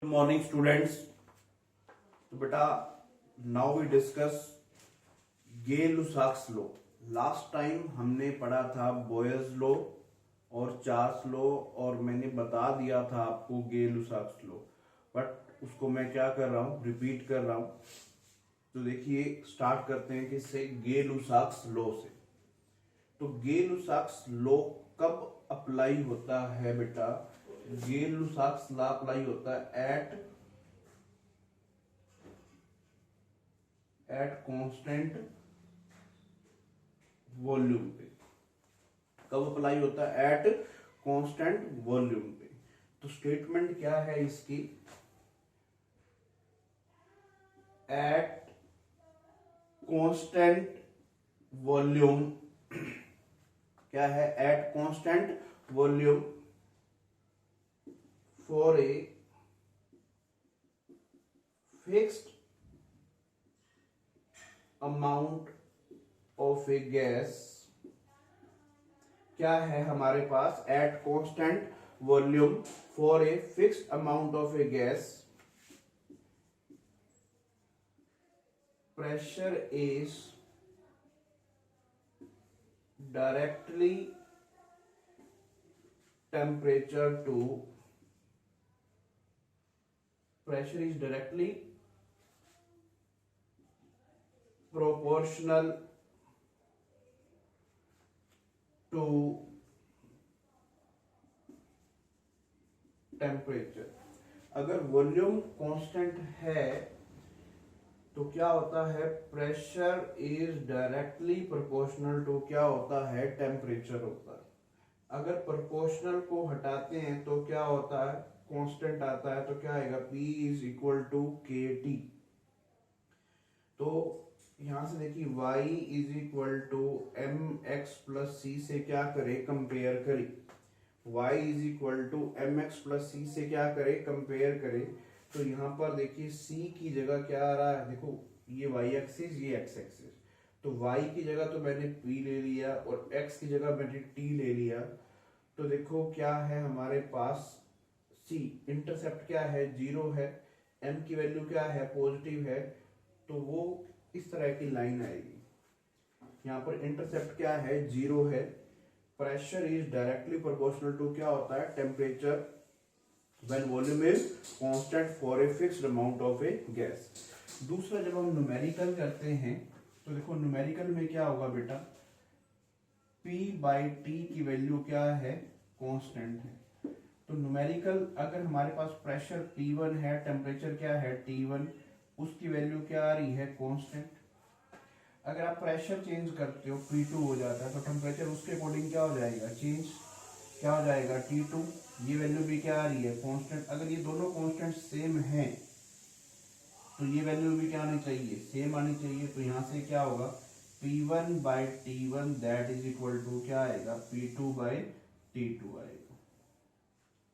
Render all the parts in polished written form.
Good morning students। तो बेटा now we discuss Gay Lussac's law. Last time हमने पढ़ा था बॉयज लॉ और चार्ल्स लॉ और मैंने बता दिया था आपको गे-लुसाक्स लॉ, बट उसको मैं क्या कर रहा हूँ, रिपीट कर रहा हूँ। तो देखिए स्टार्ट करते हैं किससे, गे-लुसाक्स लॉ से। तो गे-लुसाक्स लॉ कब अप्लाई होता है बेटा? गे-लुसाक्स लॉ अप्लाई होता है एट कांस्टेंट वॉल्यूम पे। कब अप्लाई होता है? एट कांस्टेंट वॉल्यूम पे। तो स्टेटमेंट क्या है इसकी? एट कांस्टेंट वॉल्यूम क्या है? At constant volume for a fixed amount of a gas. क्या है हमारे पास? At constant volume for a fixed amount of a gas, pressure is directly temperature to pressure is directly proportional to temperature. अगर volume constant है तो क्या होता है? Pressure is directly proportional to क्या होता है? टेम्परेचर होता है। अगर प्रोपोर्शनल को हटाते हैं तो क्या होता है? कांस्टेंट आता है। तो क्या आएगा? P is equal to K T. तो यहां से देखिए y is equal to M X plus C से क्या करे? कंपेयर करे। y is equal to M X plus C से क्या करे? कंपेयर करे। तो यहाँ पर देखिए c की जगह क्या आ रहा है? देखो ये y एक्सिस, ये x एक्सिस। तो y की जगह तो मैंने p ले लिया और x की जगह मैंने t ले लिया। तो देखो क्या है हमारे पास? c इंटरसेप्ट क्या है? 0 है। m की वैल्यू क्या है? पॉजिटिव है। तो वो इस तरह की लाइन आएगी। यहाँ पर इंटरसेप्ट क्या है? 0 है। Pressure is directly proportional to क्या होता है? Temperature when volume is constant for a fixed amount of a gas। दूसरा जब हम न्यूमेरिकल करते हैं तो देखो न्यूमेरिकल में क्या होगा बेटा? P by T की वैल्यू क्या है? कांस्टेंट है। तो न्यूमेरिकल अगर हमारे पास प्रेशर P1 है, टेम्परेचर क्या है? T1, उसकी वैल्यू क्या आ रही है? कांस्टेंट। अगर आप प्रेशर चेंज करते हो, P2 हो जाता है, तो टेम्परेचर उसके अकॉर्डिंग क्या हो जाएगा? चेंज। क्या हो जाएगा? T2। ये वैल्यू भी क्या आ रही है? कांस्टेंट। अगर ये दोनों कांस्टेंट सेम हैं तो ये वैल्यू भी क्या आनी चाहिए? सेम आनी चाहिए। तो यहाँ से क्या होगा? P1 by T1 that is equal to क्या आएगा? P2 बाई T2 आएगा।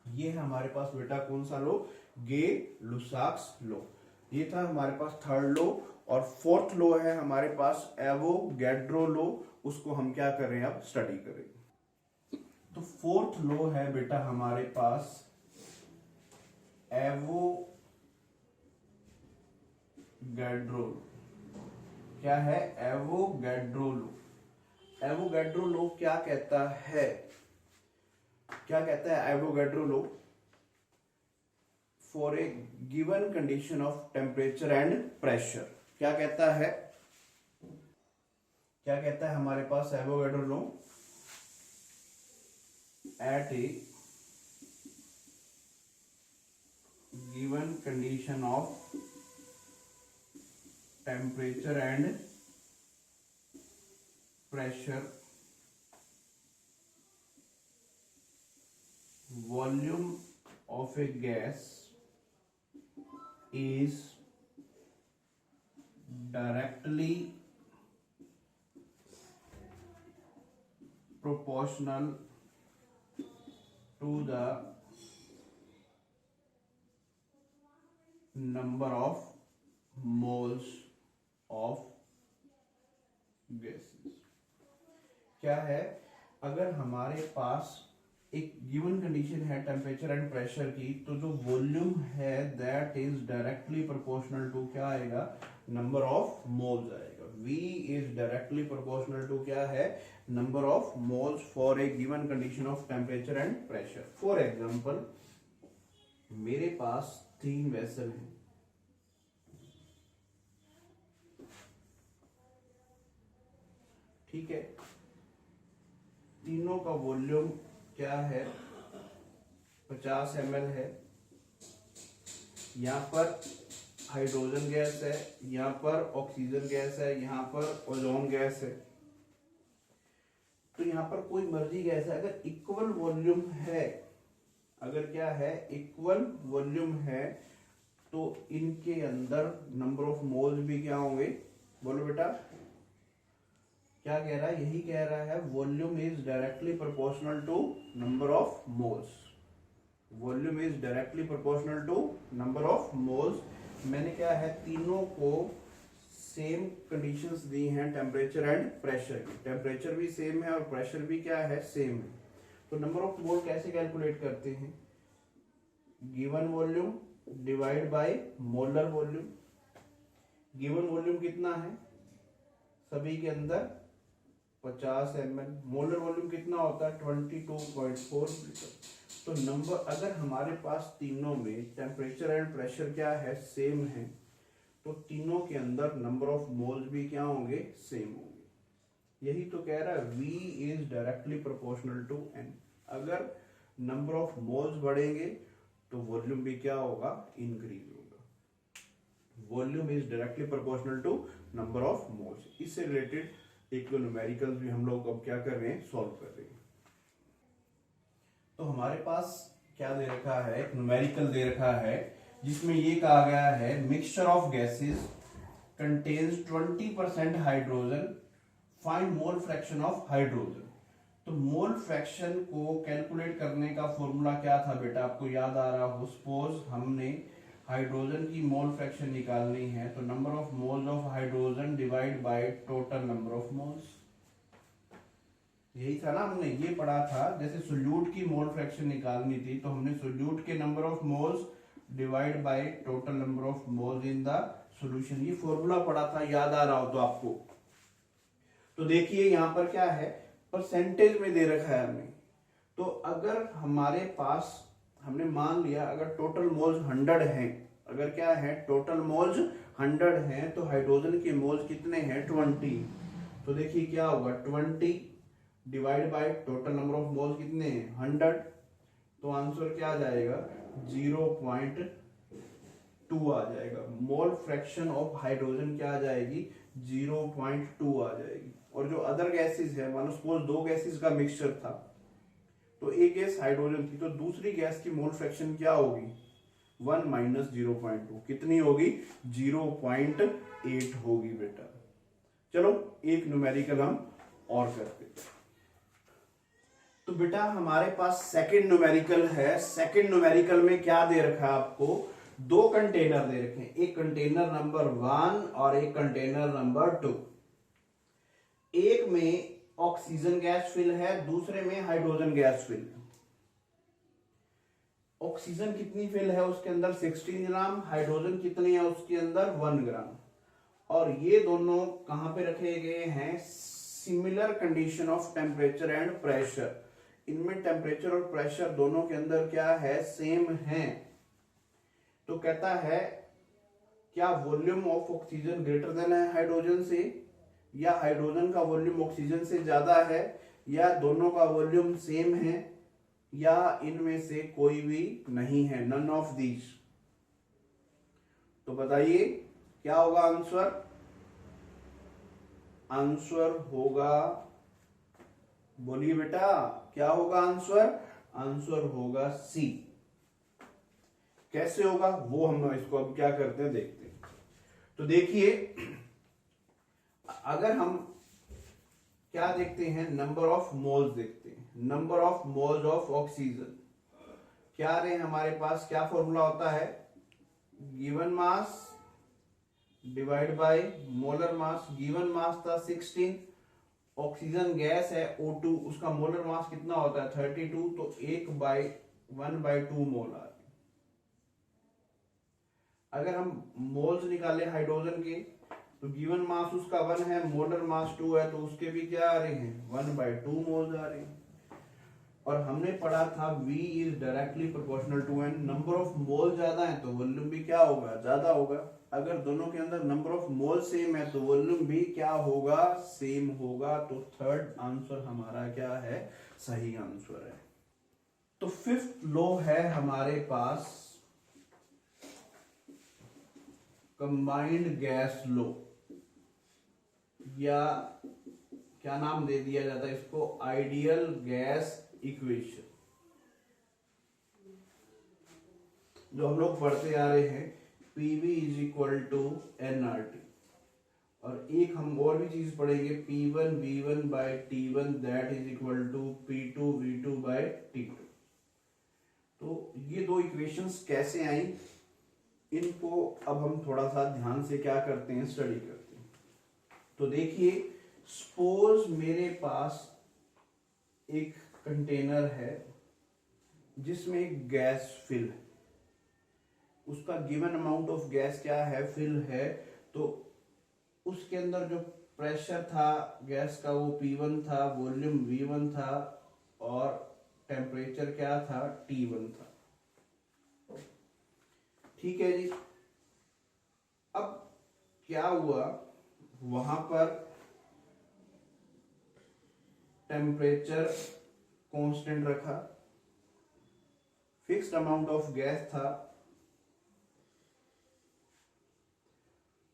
ये है हमारे पास बेटा कौन सा लो? गे-लुसाक्स लो। ये था हमारे पास थर्ड लो। और फोर्थ लो है हमारे पास एवोगैड्रो लो। उसको हम क्या कर रहे हैं? अब स्टडी करेंगे। तो फोर्थ लो है बेटा हमारे पास एवोगैड्रो। क्या है? एवोगैड्रो लो। एवोगैड्रो लो क्या कहता है? क्या कहता है Avogadro law? For a given condition of temperature and pressure. क्या कहता है? क्या कहता है हमारे पास Avogadro law? at a given condition of temperature and pressure, volume of a gas is directly proportional to the number of moles of gases। क्या है? अगर हमारे पास एक गिवन कंडीशन है टेम्परेचर एंड प्रेशर की, तो जो वॉल्यूम है that is directly proportional to क्या आएगा, नंबर ऑफ मोल्स आएगा। V is directly proportional to क्या है, number of moles for a given condition of temperature and pressure. For example मेरे पास 3 वेसल हैं, ठीक है, तीनों का वॉल्यूम क्या है 50 ml है, यहाँ पर हाइड्रोजन गैस है, यहाँ पर ऑक्सीजन गैस है, यहाँ पर ओजोन गैस है। तो यहाँ पर कोई मर्जी गैस है, अगर इक्वल वॉल्यूम है, अगर क्या है इक्वल वॉल्यूम है, तो इनके अंदर नंबर ऑफ मोल्स भी क्या होंगे, बोलो बेटा क्या कह रहा है, यही कह रहा है volume is directly proportional to number of moles. Volume is directly proportional to number of moles. मैंने क्या है तीनों को सेम कंडीशंस दी हैं टेम्परेचर एंड प्रेशर की, टेम्परेचर भी सेम है और प्रेशर भी क्या है सेम है। तो नंबर ऑफ मोल कैसे कैलकुलेट करते हैं, given volume divide by molar volume. Given volume कितना है सभी के अंदर 50 ml, मोलर वॉल्यूम कितना होता है 22.4 लीटर। तो नंबर अगर हमारे पास तीनों में टेम्परेचर एंड प्रेशर क्या है सेम है, तो तीनों के अंदर नंबर ऑफ मोल्स भी क्या होंगे सेम होंगे। यही तो कह रहा है V is directly proportional to N। अगर नंबर ऑफ मोल्स बढ़ेंगे तो वॉल्यूम भी क्या होगा इंक्रीज होगा। Volume is directly proportional to number of moles. इससे रिलेटेड एक तो न्यूमेरिकल्स भी हम लोग अब क्या कर रहे हैं, सॉल्व कर रहे हैं। तो हमारे पास क्या दे रखा है, एक न्यूमेरिकल दे रखा है जिसमें ये कहा गया है mixture of gases contains 20% hydrogen, find mole fraction of hydrogen. तो मोल फ्रैक्शन को कैलकुलेट करने का फॉर्मूला क्या था बेटा, आपको याद आ रहा हो, सपोज हमने हाइड्रोजन की मोल फ्रैक्शन निकालनी है, तो number of moles of hydrogen divide by total number of moles. यही था ना, हमने ये पढ़ा था, जैसे सोल्यूट की मोल फ्रैक्शन निकालनी थी तो हमने सोल्यूट के number of moles divide by total number of moles in the solution. ये फॉर्मूला पढ़ा था, याद आ रहा हो तो आपको। तो देखिए यहां पर क्या है, परसेंटेज में दे रखा है हमें। तो अगर हमारे पास हमने मान लिया अगर टोटल मोल्स 100 हैं, अगर क्या है टोटल मोल्स 100 हैं, तो हाइड्रोजन के मोल्स कितने हैं 20। तो देखिए क्या होगा 20 divide by total number of moles कितने हैं 100, तो आंसर क्या आ जाएगा 0.2 आ जाएगा। मोल फ्रैक्शन ऑफ हाइड्रोजन क्या आ जाएगी 0.2 आ जाएगी। और जो अदर गैसेस है, मान लो सपोज 2 गैसेस का मिक्सचर था, तो एक गैस हाइड्रोजन थी, तो दूसरी गैस की मोल फ्रैक्शन क्या होगी 1 माइनस 0.2 कितनी होगी 0.8 होगी बेटा। चलो एक न्यूमेरिकल हम और करते हैं। तो बेटा हमारे पास सेकंड न्यूमेरिकल है। सेकंड न्यूमेरिकल में क्या दे रखा है आपको, 2 कंटेनर दे रखे हैं, एक कंटेनर नंबर 1 और एक कंटेनर नंबर 2। एक में ऑक्सीजन गैस फिल है, दूसरे में हाइड्रोजन गैस फिल है। ऑक्सीजन कितनी फिल है उसके अंदर 16 ग्राम, हाइड्रोजन कितनी है उसके अंदर 1 ग्राम। और ये दोनों कहां पे रखे गए हैं, similar condition of temperature and pressure. इनमें टेम्परेचर और प्रेशर दोनों के अंदर क्या है सेम है। तो कहता है क्या volume of oxygen greater than है हाइड्रोजन से, या हाइड्रोजन का वॉल्यूम ऑक्सीजन से ज्यादा है, या दोनों का वॉल्यूम सेम है, या इनमें से कोई भी नहीं है, नन ऑफ दीज। तो बताइए क्या होगा आंसर, आंसर होगा, बोलिए बेटा क्या होगा आंसर, आंसर होगा सी। कैसे होगा वो हम इसको अब क्या करते हैं देखते हैं। तो देखिए अगर हम क्या देखते हैं, नंबर ऑफ मोल्स देखते हैं, number of moles of oxygen क्या रहे हमारे पास, क्या फॉर्मूला होता है, given mass divide by molar mass. Given mass था 16 ऑक्सीजन गैस है O2, उसका मोलर मास कितना होता है 32, तो 1/2 मोल आ रही। अगर हम मोल्स निकाले हाइड्रोजन के तो गिवन मास उसका 1 है, मोलर मास 2 है, तो उसके भी क्या आ रहे हैं 1/2 मोल्स आ रहे हैं। और हमने पढ़ा था V is directly proportional to N, number of mole ज्यादा है तो वॉल्यूम भी क्या होगा ज्यादा होगा। अगर दोनों के अंदर नंबर ऑफ मोल सेम है तो वॉल्यूम भी क्या होगा सेम होगा। तो थर्ड आंसर हमारा क्या है सही आंसर है। तो फिफ्थ लॉ है हमारे पास कंबाइंड गैस लॉ, या क्या नाम दे दिया जाता है इसको आइडियल गैस इक्वेशन, जो हम लोग पढ़ते आ रहे हैं PV is equal to nRT। और एक हम और भी चीज पढ़ेंगे P1 V1 by T1 that is equal to P2 V2 by T2। तो ये दो इक्वेशंस कैसे आई, इनको अब हम थोड़ा सा ध्यान से क्या करते हैं स्टडी करते हैं। तो देखिए सपोज मेरे पास एक कंटेनर है जिसमें एक गैस फिल है, उसका गिवन अमाउंट ऑफ गैस क्या है फिल है, तो उसके अंदर जो प्रेशर था गैस का वो P1 था, वॉल्यूम V1 था और टेम्परेचर क्या था T1 था। ठीक है जी। अब क्या हुआ वहां पर टेम्परेचर कांस्टेंट रखा, फिक्स्ड अमाउंट ऑफ गैस था,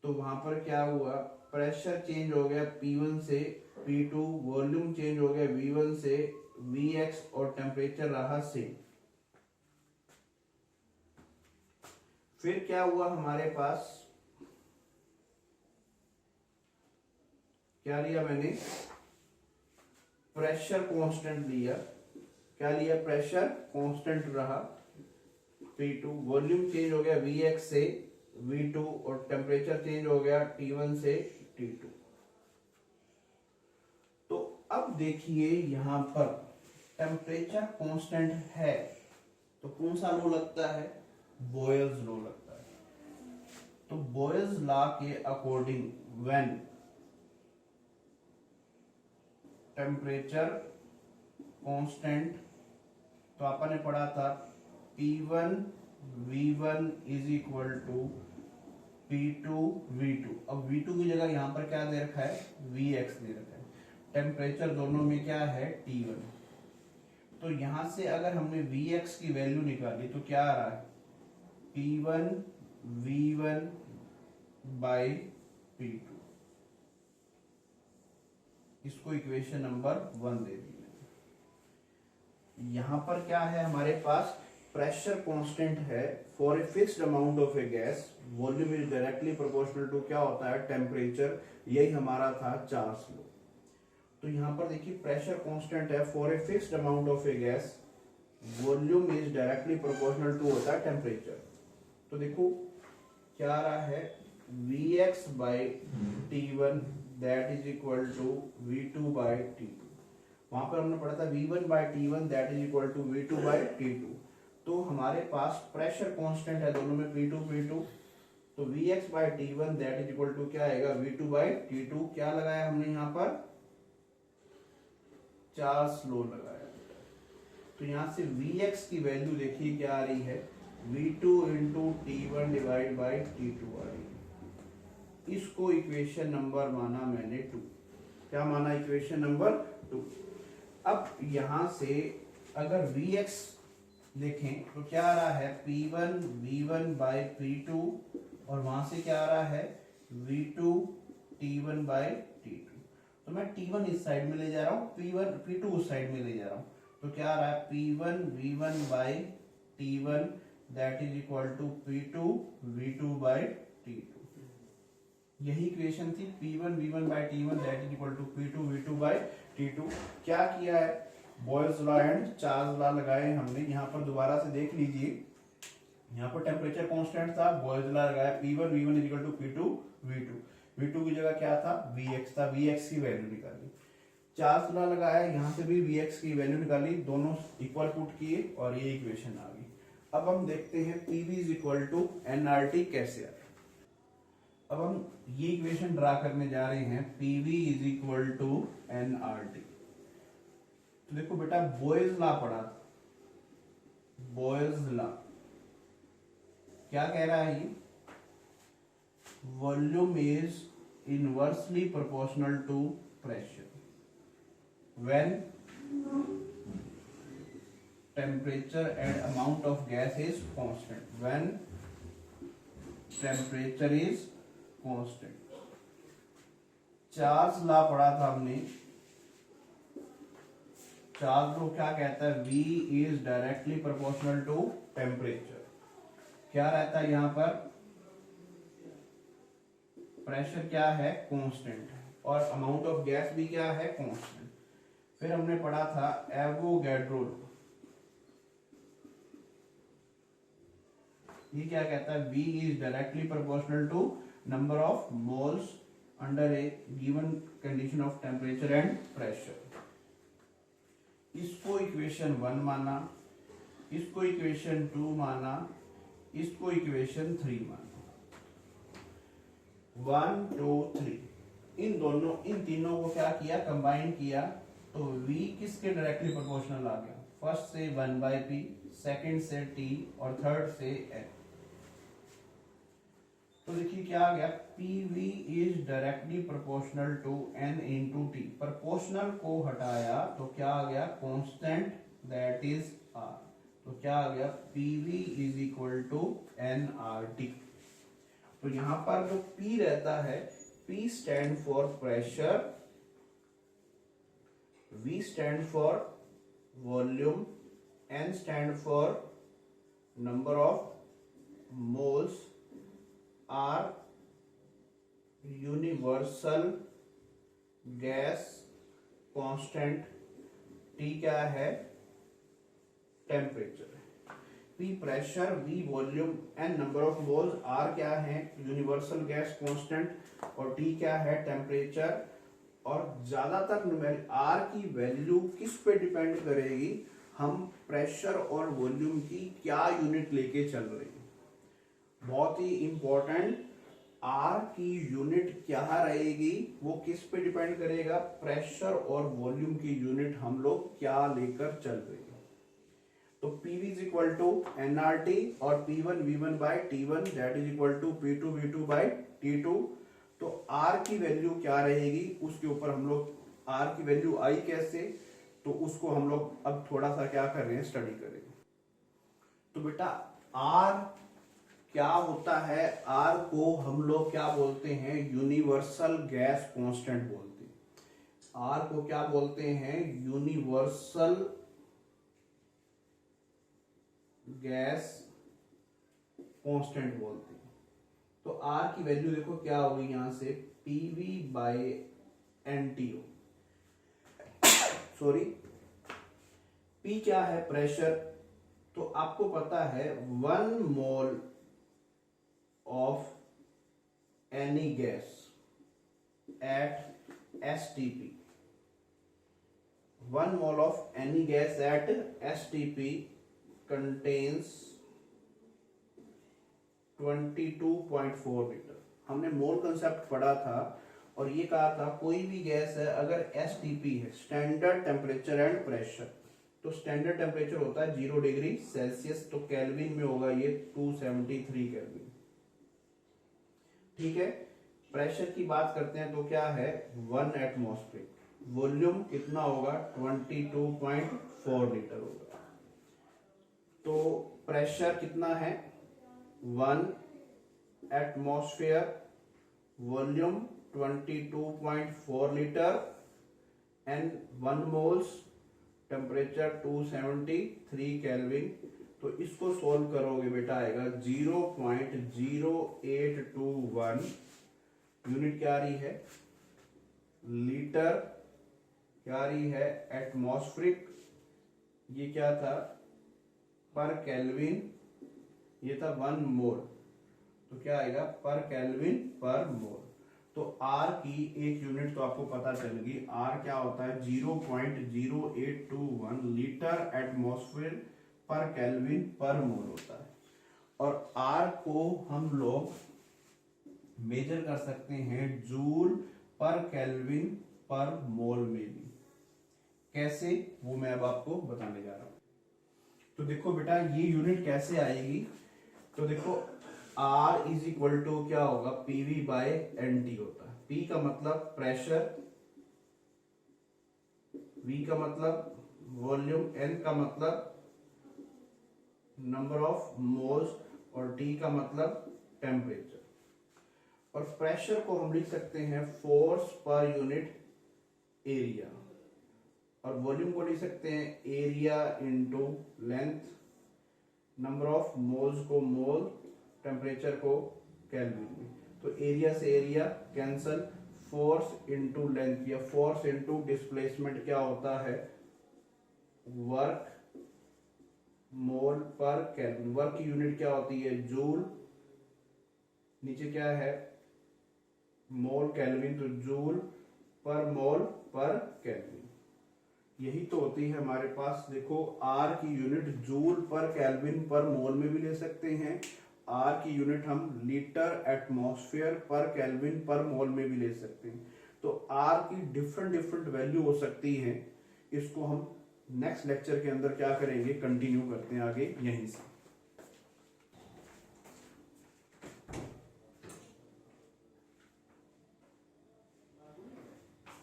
तो वहां पर क्या हुआ प्रेशर चेंज हो गया P1 से P2, वॉल्यूम चेंज हो गया V1 से Vx और टेम्परेचर रहा सेम। फिर क्या हुआ हमारे पास, क्या लिया मैंने प्रेशर कांस्टेंट लिया, क्या लिया प्रेशर कांस्टेंट रहा P2, वॉल्यूम चेंज हो गया Vx से V2 और टेम्परेचर चेंज हो गया T1 से T2। तो अब देखिए यहां पर टेम्परेचर कांस्टेंट है तो कौन सा लॉ लगता है बॉयल्स लॉ लगता है। तो बॉयल्स लॉ के अकॉर्डिंग व्हेन टेम्परेचर कांस्टेंट, तो आपने पढ़ा था P1 V1 is equal to P2 V2। अब V2 की जगह यहां पर क्या दे रखा है Vx दे रखा है, टेम्परेचर दोनों में क्या है T1। तो यहां से अगर हमने Vx की वैल्यू निकाली तो क्या आ रहा है P1 V1 बाई P2, इसको इक्वेशन नंबर 1 दे दी। यहां पर क्या है हमारे पास प्रेशर कांस्टेंट है for a fixed amount of a gas, volume is directly proportional to क्या होता है टेम्परेचर, यही हमारा था चार्ल्स लॉ। तो यहां पर देखिए प्रेशर कांस्टेंट है for a fixed amount of a gas, volume is directly proportional to होता है टेम्परेचर। तो देखो क्या आ रहा है Vx by T1 that is equal to V2 by T2। वहां पर हमने पढ़ा था V1 by T1 that is equal to V2 by T2। तो हमारे पास प्रेशर कांस्टेंट है दोनों में P2, तो Vx by T1 that is equal to क्या आएगा V2 बाई T2। क्या लगाया हमने यहाँ पर चार्ल्स लॉ लगाया। तो यहाँ से Vx की वैल्यू देखिए क्या आ रही है V2 into T1 divide by T2 आ रही है। इसको इक्वेशन नंबर माना मैंने 2। क्या माना इक्वेशन नंबर 2। अब यहां से अगर Vx देखें तो क्या आ रहा है P1 V1 बाई P2 और वहां से क्या आ रहा है V2 T1 बाई T2। तो मैं T1 इस साइड में ले जा रहा हूं, P2 उस साइड में ले जा रहा हूं। तो क्या आ रहा है P1 V1 by T1 that is equal to P2 V2 by T2। यही इक्वेशन थी P1 V1 by T1 that is equal to P2 V2 by T2। क्या किया है Boyle's law and Charles law लगाए हमने। यहाँ पर दोबारा से देख लीजिए, यहाँ पर टेम्परेचर कांस्टेंट था, बॉयल्स लॉ लगाया P1 V1 is equal to P2 V2। V2 की जगह क्या था Vx था, Vx की वैल्यू निकाली। चार्ल्स लॉ लगाया, यहाँ से भी Vx की वैल्यू निकाली, दोनों इक्वल पुट किए और ये इक्वेशन आ गई। अब हम देखते हैं PV is equal to nRT कैसे आए। अब हम ये इक्वेशन ड्रा करने जा रहे हैं, PV is equal to nRT। तो देखो बेटा बॉयज लॉ पढ़ा, बॉयज लॉ क्या कह रहा है ये, volume is inversely proportional to pressure when temperature and amount of gas is constant, when temperature is constant। Charles law पढ़ा था हमने, चार्ल्स लॉ क्या कहता है, V is directly proportional to temperature। क्या रहता है यहाँ पर, प्रेशर क्या है, कांस्टेंट, और अमाउंट ऑफ गैस भी क्या है, कांस्टेंट। फिर हमने पढ़ा था एवोगैड्रो, ये क्या कहता है, V is directly proportional to number of moles under a given condition of temperature and pressure। इसको इक्वेशन 1 माना, इसको इक्वेशन 2 माना, इसको इक्वेशन 3 माना, 1 2 3, इन तीनों को क्या किया, कंबाइन किया, तो V किसके डायरेक्टली प्रोपोर्शनल आ गया, फर्स्ट से 1/P, सेकंड से T और थर्ड से N। तो देखिए क्या आ गया, PV is directly proportional to N into T। Proportional को हटाया तो क्या आ गया, कांस्टेंट, दैट इज R। तो क्या आ गया, PV is equal to nRT। तो यहां पर जो P रहता है, P stand for pressure, V stand for volume, N stand for number of moles, R universal gas constant, T क्या है, temperature. P pressure, V volume, N number of moles, R क्या है, यूनिवर्सल गैस कांस्टेंट, और T क्या है, temperature. और ज्यादातर R की वैल्यू किस पे डिपेंड करेगी, हम प्रेशर और वॉल्यूम की क्या यूनिट लेके चल रहे हैं। बहुत ही इंपॉर्टेंट, R की यूनिट क्या रहेगी, वो किस पे डिपेंड करेगा, प्रेशर और वॉल्यूम की यूनिट हम लोग क्या लेकर चल रहे हैं। तो PV is equal to nRT और P1 V1 by T1 that is equal to P2 V2 by T2। तो R की वैल्यू क्या रहेगी, उसके ऊपर हम लोग R की वैल्यू आई कैसे, तो उसको हम लोग अब थोड़ा सा क्या कर रहे हैं, स्टडी करेंगे। तो बेटा R क्या होता है, R को हम लोग क्या बोलते हैं, यूनिवर्सल गैस कांस्टेंट बोलते हैं। R को क्या बोलते हैं, यूनिवर्सल गैस कांस्टेंट बोलते हैं। तो R की वैल्यू देखो क्या होगी, यहां से PV by NTO, sorry P क्या है, प्रेशर। तो आपको पता है 1 mole of any gas at STP, 1 mole of any gas at STP contains 22.4 litre. हमने मोल कंसेप्ट पढ़ा था और ये कहा था कोई भी गैस है अगर STP है, स्टैंडर्ड टेम्परेचर एंड प्रेशर, तो स्टैंडर्ड टेम्परेचर होता है 0 डिग्री सेल्सियस, तो केल्विन में होगा ये 273 केल्विन, ठीक है। प्रेशर की बात करते हैं तो क्या है, 1 एटमॉस्फेरिक, वॉल्यूम कितना होगा, 22.4 लीटर होगा। तो प्रेशर कितना है, 1 atmosphere, volume 22.4 litre, and 1 moles, temperature 273 kelvin. तो इसको सोल्व करोगे बेटा आएगा 0.0821, यूनिट क्या आ रही है, लीटर, क्या आ रही है, एटमॉस्फेरिक, ये क्या था, पर केल्विन, ये था 1 मोल, तो क्या आएगा, पर केल्विन पर मोल। तो तो आर की एक यूनिट तो आपको पता चल गई, आर क्या होता है 0.0821 लीटर एटमॉस्फेयर पर केल्विन पर मोल होता है। और आर को हम लोग मेजर कर सकते हैं जूल पर केल्विन पर मोल में भी। कैसे, वो मैं अब आपको बताने जा रहा हूं। तो देखो बेटा ये यूनिट कैसे आएगी, तो देखो R इज इक्वल टू क्या होगा PV बाय NT होता है। P का मतलब प्रेशर, V का मतलब वॉल्यूम, N का मतलब नंबर ऑफ मोल्स और T का मतलब टेम्परेचर। और प्रेशर को हम लिख सकते हैं फोर्स पर यूनिट एरिया, और वॉल्यूम को लिख सकते हैं area into length, number of moles को मोल, टेम्परेचर को केल्विन में। तो एरिया से area cancel, force into length या फोर्स इनटू डिस्प्लेसमेंट क्या होता है वर्क मोल पर केल्विन। वर्क की यूनिट क्या होती है जूल, नीचे क्या है मोल केल्विन, तो जूल पर मोल पर केल्विन। यही तो होती है हमारे पास। देखो आर की यूनिट जूल पर केल्विन पर मोल में भी ले सकते हैं, आर की यूनिट हम लीटर एटमॉस्फेयर पर केल्विन पर मोल में भी ले सकते हैं। तो आर की डिफरेंट डिफरेंट वैल्यू हो सकती है। इसको हम नेक्स्ट लेक्चर के अंदर क्या करेंगे, कंटिन्यू करते हैं आगे यहीं से।